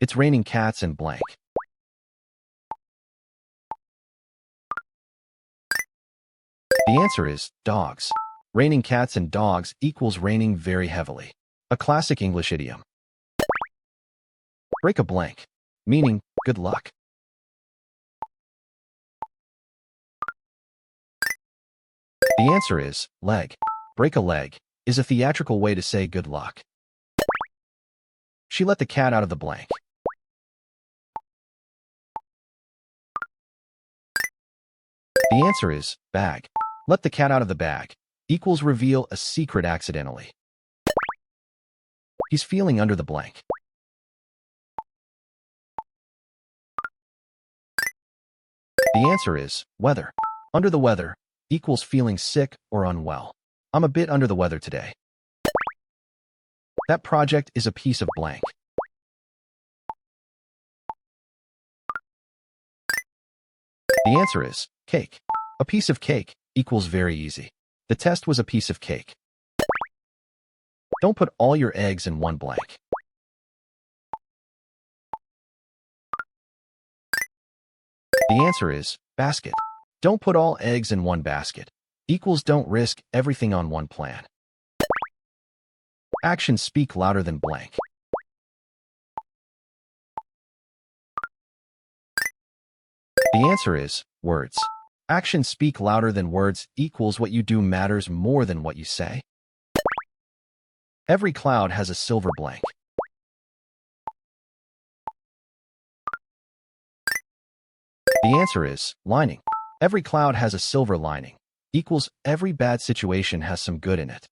It's raining cats and blank. The answer is dogs. Raining cats and dogs equals raining very heavily. A classic English idiom. Break a blank, meaning good luck. The answer is leg. Break a leg is a theatrical way to say good luck. She let the cat out of the blank. The answer is bag. Let the cat out of the bag equals reveal a secret accidentally. He's feeling under the blank. The answer is weather. Under the weather equals feeling sick or unwell. I'm a bit under the weather today. That project is a piece of blank. The answer is cake. A piece of cake equals very easy. The test was a piece of cake. Don't put all your eggs in one blank. The answer is basket. Don't put all eggs in one basket equals don't risk everything on one plan. Actions speak louder than blank. The answer is words. Actions speak louder than words equals what you do matters more than what you say. Every cloud has a silver blank. The answer is lining. Every cloud has a silver lining equals every bad situation has some good in it.